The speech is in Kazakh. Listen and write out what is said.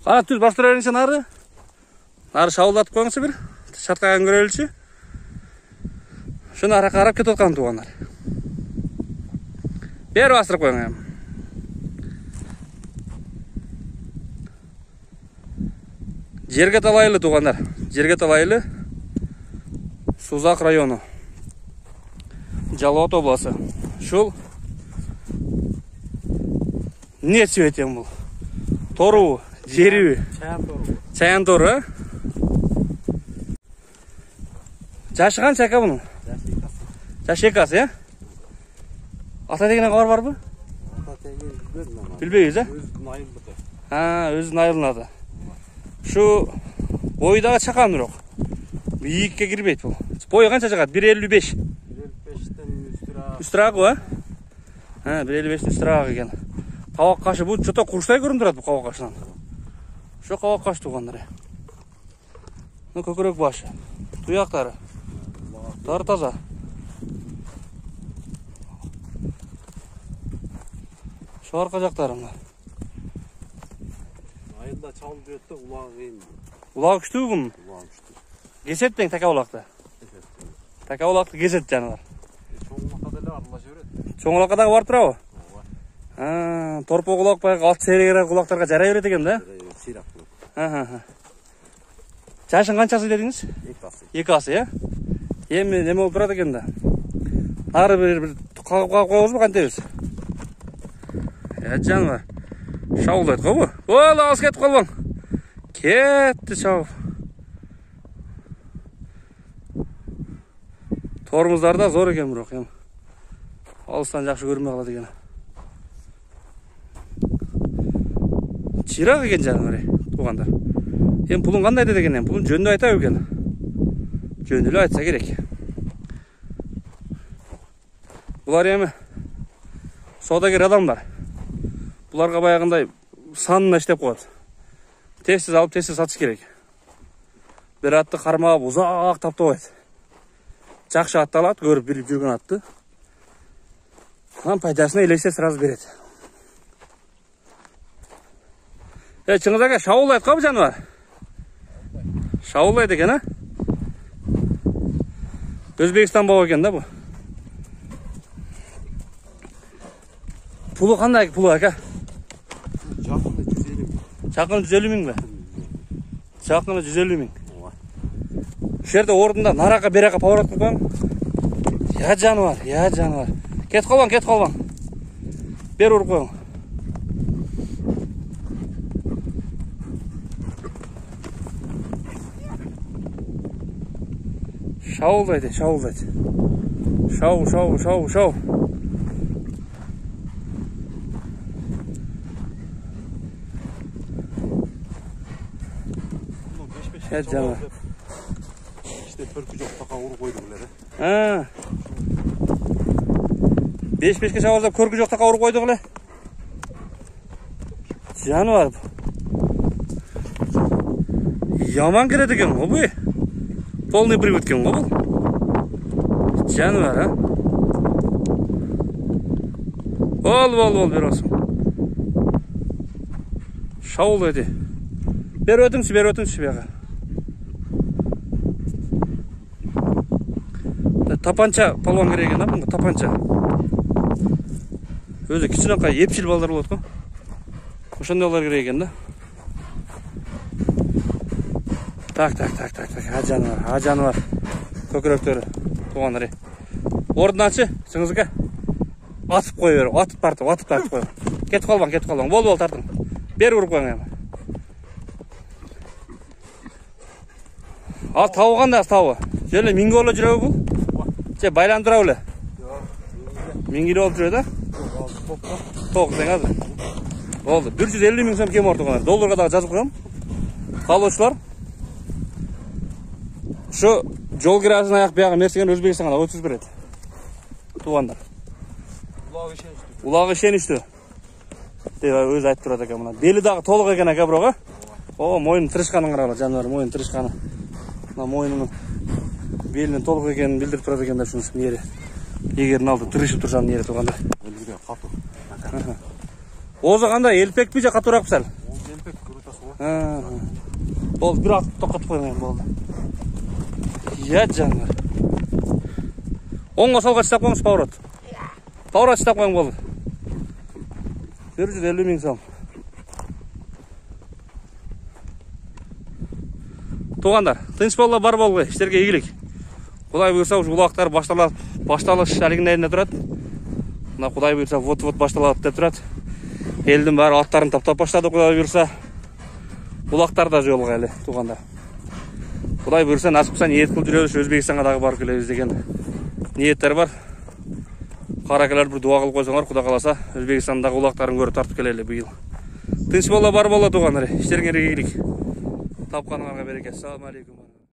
Ана түз бастыра беріңші нары. Нары шауылдатып қойыңызшы бір. Шатқаған көреліші. Шыны ара қарап кетіп отқан туғандар. Бері бастырып қойың. Жерге талайлы туғандар. Жерге талайлы. Сузақ районы. Жалауат обласы. Шул. Не цветем бұл? Тору, жеру. Чаян тору, а? Жашыған чака бұның? Жашы екасы, я? Ата дегенен қабар бар бұл? Ата деген білбейіз, а? өзінің айылдығы. Өзінің айылынады. Шу бойдағы чақан жоқ. Биікке кірбейді бұл. Бойы қанша жағады? 1.55. 1.55-тен үстірағы, а? 1.55-тен үстірағы екен. Қауақ қашы бұл что-то құрсай көрін тұрады бұл қауақ қашынан. Şu қауақ қаш туғандар. Көкірек башы. Тұяқтары. Тары таза. Şu arka жақтарында. Айылда чалып жүреді, улағы қиын. Улағы күшті бұның? Улағы күшті. Кесет пен така улақты? Така улақты кесет жанылар. Чоңылаққа да аралаш өреді. Чоңылаққа бар тұра о? Торпо құлақ байға алты серегері құлақтарға жарай өреді екен, да? Сирақ бұл. Жашын қаншасы дедіңіз? 2 асы. 2 асы, е? Емі неме болып тұрады екен, да? Ары бір қағып қойғыз ба қантайыз? Жаным бар. Шауылдайды қой бұл. Ол, алыс кетіп қалбаң. Кетті шау. Торымыздар да зор екен бұрақ. Алыстан жақшы көрінбей қалады екен. Чирақ екен жаным бар. Туғандар. Пұлын қандай деді екен? Пұлын жөнді айта екен. Жөнділі айтса керек. Бұлар емі саудагер адамдар. Бұларға баяғындай санына іштеп қояды. Тезсіз алып, тезсіз сатыш керек. Бір атты қармап, ұзақ тапты қояды. Жақшы атты алады, көріп біліп жүрген атты. Пайдасына елесе сразу береді. Чыңыз аға, шауылайды қабы жануар? Шауылайды екен, а? Өзбекстан бау екен, да бұл? Пұлы қандай пұлы, ака? Жақында 150 мың. Жақында 150 мың ба? Жақында 150 мың. Жерде орында нарақа берақа пауырат қылбаң? Я жануар. Кет қалбаң. Бер ұрып қойың. Шауылдайды. Шау. Жануар. İşte törkü жоқ тақа ұры қойды біледі. 5-5-ке шауылдап көркі жоқ тақа ұры қойды біле. Жануар. Яман кереді екен ғой бұл. Полный привод екен ғой бұл. Жануар, а? Ол, бер осың. Шауылдайды. Бер өтіңші беға. Тапанча палуан керек екен, бұнға тапанча. Өзі кішінен қай епшіл балдар болады қой. Ошандайлар керек екен, да? Так. Ажануар. Көкіректері туғандар. Ордынаншы, сіңізікі. Атып қой бері, атып тартып қой. Кетіп қалбаң. Бол тартың. Бер ұрып қойың әмі. Ал тауғанда тауы. Жөлі мингі олы жүрегі бұл? Байланып тұра өлі? Мингілі олып жүреді, а? Тоқ ден қазір. Олды. 150 мың сом кем ортығанар. Долларға дағы жазып қойым. Қалушылар. Şu жол кірасына аяқ бияғы мерсеген Өзбекстанға 30 береді. Туғандар. Улағы шен үшті. Өзі айтып тұрады екен мұна. Белі дағы толық екен әке бұроға. О, мойын тырышқанын қарағыла, жануар, мойын тырышқаны. Мойынының белінен толық екенін білдіріп тұрады екен да шынысы нері. Егерін алды, түрішіп тұржаны нері туғанда. Өліге қату. Озы қандай, елпек бейже қатурақ сәл? Опять крутасы ғой. Болды, бір ат тоқтатып қойған болды. Иә, жандар. Оңға солға штап қойыңыз, паурат. Паурат штап қойың болды. 150 мың сом. Туғандар, тыныш болла бар болғы, іштерге игілік. Құдай бұйырса, улақтар башталыш әлігін әйіне тұрады. Құдай бұйырса, вот башталады деп тұрады. Елдің бәрі аттарын таптап баштады, құдай бұйырса. Улақтар да жолға әлі, туғандар. Құдай бұйырса, насыпса ниет қылып жүреді, Өзбекстанға дағы барып келеміз деген ниеттер бар. Қаракелер бір дуа қылып қойсаңдар, Құда қаласа, Өзбекстандағы улақтарын көріп тартып келелі биыл. Тыныш болла бар болла, туғандар. Іштеріңе игілік. Тапқаныңарға береке. Ассаламу алейкум.